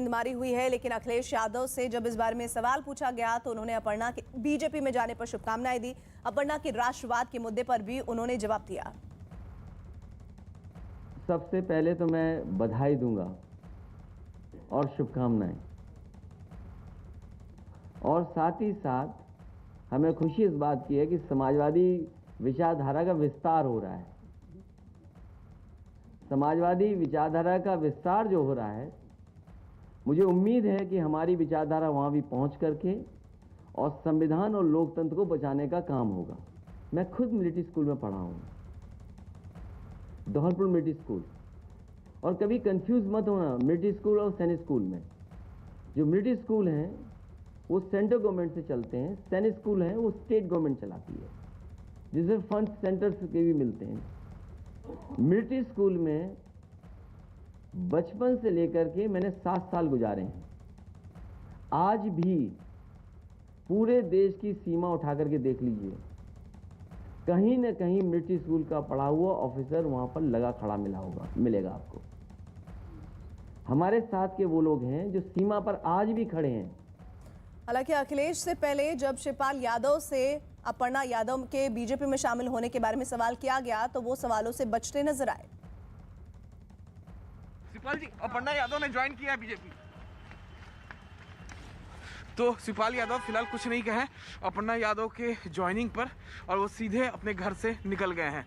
नींदमारी हुई है, लेकिन अखिलेश यादव से जब इस बारे में सवाल पूछा गया तो उन्होंने अपर्णा के बीजेपी में जाने पर शुभकामनाएं दी। अपर्णा के राष्ट्रवाद के मुद्दे पर भी उन्होंने जवाब दिया। सबसे पहले तो मैं बधाई दूंगा और शुभकामनाएं, और साथ ही साथ हमें खुशी इस बात की है कि समाजवादी विचारधारा का विस्तार हो रहा है। समाजवादी विचारधारा का विस्तार जो हो रहा है, मुझे उम्मीद है कि हमारी विचारधारा वहां भी पहुंच करके और संविधान और लोकतंत्र को बचाने का काम होगा। मैं खुद मिलिट्री स्कूल में पढ़ा हूं, धौलपुर मिलिट्री स्कूल, और कभी कंफ्यूज मत होना मिलिट्री स्कूल और सैनिक स्कूल में। जो मिलिट्री स्कूल हैं वो सेंट्रल गवर्नमेंट से चलते हैं, सैनिक स्कूल हैं वो स्टेट गवर्नमेंट चलाती है, जिसमें फंड सेंटर के भी मिलते हैं। मिलिट्री स्कूल में बचपन से लेकर के मैंने 7 साल गुजारे हैं। आज भी पूरे देश की सीमा उठा करके देख लीजिए, कहीं न कहीं मिलिट्री स्कूल का पढ़ा हुआ ऑफिसर वहां पर लगा खड़ा मिलेगा आपको। हमारे साथ के वो लोग हैं जो सीमा पर आज भी खड़े हैं। हालांकि अखिलेश से पहले जब शिवपाल यादव से अपर्णा यादव के बीजेपी में शामिल होने के बारे में सवाल किया गया तो वो सवालों से बचते नजर आए। शिवपाल जी, अपर्णा यादव ने ज्वाइन किया बीजेपी, तो शिवपाल यादव फिलहाल कुछ नहीं कहे अपर्णा यादव के ज्वाइनिंग पर, और वो सीधे अपने घर से निकल गए हैं।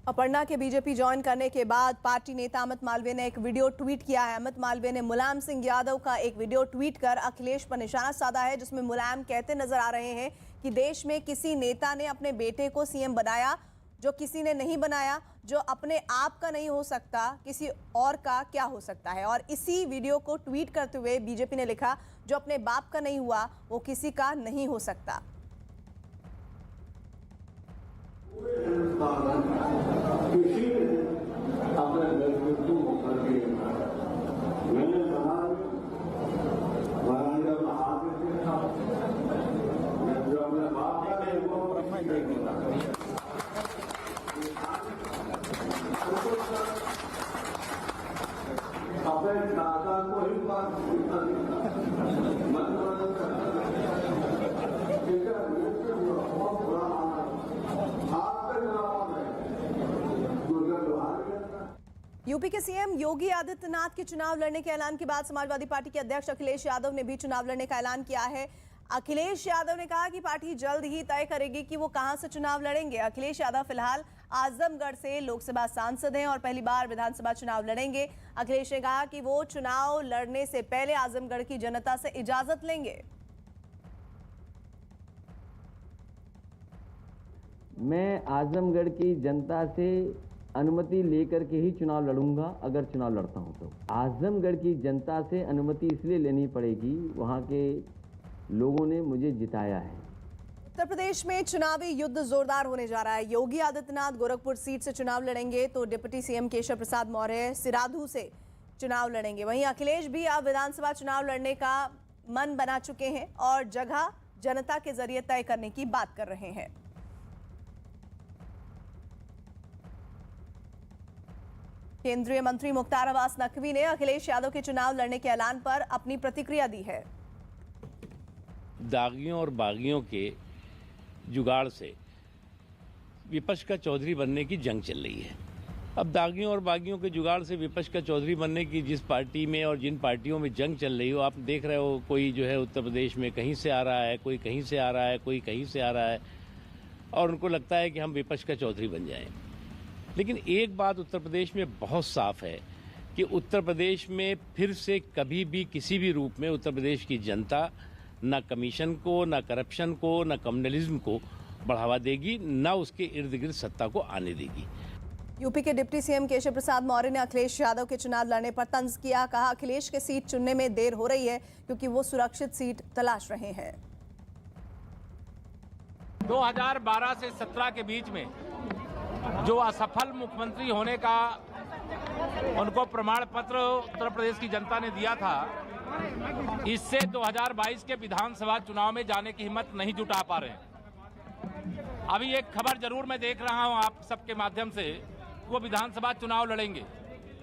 अपर्णा के बीजेपी ज्वाइन करने के बाद पार्टी नेता अमित मालवीय ने एक वीडियो ट्वीट किया है। अमित मालवीय ने मुलायम सिंह यादव का एक वीडियो ट्वीट कर अखिलेश पर निशाना साधा है, जिसमें मुलायम कहते नजर आ रहे हैं कि देश में किसी नेता ने अपने बेटे को सीएम बनाया जो किसी ने नहीं बनाया, जो अपने आप का नहीं हो सकता किसी और का क्या हो सकता है। और इसी वीडियो को ट्वीट करते हुए बीजेपी ने लिखा, जो अपने बाप का नहीं हुआ वो किसी का नहीं हो सकता। किसी ने अपने नेतृत्व को करके मैंने जब हाथ में था, जो अपने बाप का नहीं वो अपने दादा को ही बात यूपी के सीएम योगी आदित्यनाथ के चुनाव लड़ने के ऐलान के बाद समाजवादी पार्टी के अध्यक्ष अखिलेश यादव ने भी चुनाव लड़ने का ऐलान किया है। अखिलेश यादव ने कहा कि पार्टी जल्द ही तय करेगी कि वो कहां से चुनाव लड़ेंगे। अखिलेश यादव फिलहाल आजमगढ़ से लोकसभा सांसद हैं और पहली बार विधानसभा चुनाव लड़ेंगे। अखिलेश ने कहा कि वो चुनाव लड़ने से पहले आजमगढ़ की जनता से इजाजत लेंगे। मैं आजमगढ़ की जनता से अनुमति लेकर के ही चुनाव लड़ूंगा। अगर चुनाव लड़ता हूं तो आजमगढ़ की जनता से अनुमति इसलिए लेनी पड़ेगी, वहां के लोगों ने मुझे जिताया है। उत्तर प्रदेश में चुनावी युद्ध जोरदार होने जा रहा है। योगी आदित्यनाथ गोरखपुर सीट से चुनाव लड़ेंगे तो डिप्टी सीएम केशव प्रसाद मौर्य सिराधू से चुनाव लड़ेंगे। वहीं अखिलेश भी अब विधानसभा चुनाव लड़ने का मन बना चुके हैं और जगह जनता के जरिए तय करने की बात कर रहे हैं। केंद्रीय मंत्री मुख्तार अब्बास नकवी ने अखिलेश यादव के चुनाव लड़ने के ऐलान पर अपनी प्रतिक्रिया दी है। दागियों और बागियों के जुगाड़ से विपक्ष का चौधरी बनने की जंग चल रही है। अब दागियों और बागियों के जुगाड़ से विपक्ष का चौधरी बनने की जिस पार्टी में और जिन पार्टियों में जंग चल रही हो, आप देख रहे हो, कोई जो है उत्तर प्रदेश में कहीं से आ रहा है, कोई कहीं से आ रहा है, कोई कहीं से आ रहा है, और उनको लगता है कि हम विपक्ष का चौधरी बन जाएं। लेकिन एक बात उत्तर प्रदेश में बहुत साफ है कि उत्तर प्रदेश में फिर से कभी भी किसी भी रूप में उत्तर प्रदेश की जनता न कमीशन को, न करप्शन को, न कम्युनलिज्म को बढ़ावा देगी, न उसके इर्द गिर्द सत्ता को आने देगी। यूपी के डिप्टी सीएम केशव प्रसाद मौर्य ने अखिलेश यादव के चुनाव लड़ने पर तंज किया। कहा, अखिलेश के सीट चुनने में देर हो रही है क्योंकि वो सुरक्षित सीट तलाश रहे हैं। 2012 से 17 के बीच में जो असफल मुख्यमंत्री होने का उनको प्रमाण पत्र उत्तर प्रदेश की जनता ने दिया था, इससे 2022 के विधानसभा चुनाव में जाने की हिम्मत नहीं जुटा पा रहे हैं। अभी एक खबर जरूर मैं देख रहा हूं आप सबके माध्यम से, वो विधानसभा चुनाव लड़ेंगे,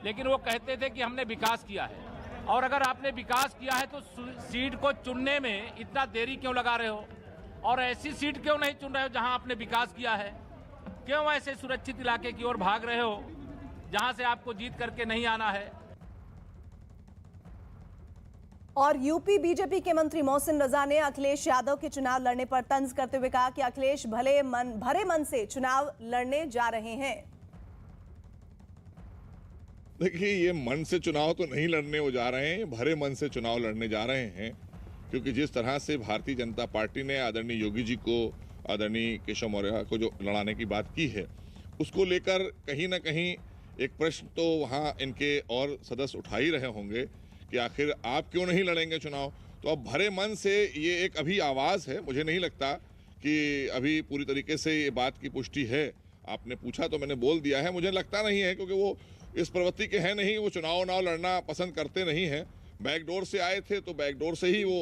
लेकिन वो कहते थे कि हमने विकास किया है। और अगर आपने विकास किया है तो सीट को चुनने में इतना देरी क्यों लगा रहे हो, और ऐसी सीट क्यों नहीं चुन रहे हो जहां आपने विकास किया है? क्यों ऐसे सुरक्षित इलाके की ओर भाग रहे हो जहां से आपको जीत करके नहीं आना है? और यूपी बीजेपी के मंत्री मोहसिन रजा ने अखिलेश यादव के चुनाव लड़ने पर तंज करते हुए कहा कि अखिलेश भरे मन से चुनाव लड़ने जा रहे हैं। देखिए, ये मन से चुनाव तो नहीं लड़ने वो जा रहे हैं, भरे मन से चुनाव लड़ने जा रहे हैं, क्योंकि जिस तरह से भारतीय जनता पार्टी ने आदरणीय योगी जी को, आदरणीय केशव मौर्य को जो लड़ाने की बात की है, उसको लेकर कहीं ना कहीं एक प्रश्न तो वहाँ इनके और सदस्य उठा ही रहे होंगे कि आखिर आप क्यों नहीं लड़ेंगे चुनाव। तो अब भरे मन से ये एक अभी आवाज़ है, मुझे नहीं लगता कि अभी पूरी तरीके से ये बात की पुष्टि है। आपने पूछा तो मैंने बोल दिया है, मुझे लगता नहीं है, क्योंकि वो इस प्रवृत्ति के हैं नहीं, वो चुनाव लड़ना पसंद करते नहीं हैं। बैकडोर से आए थे तो बैकडोर से ही वो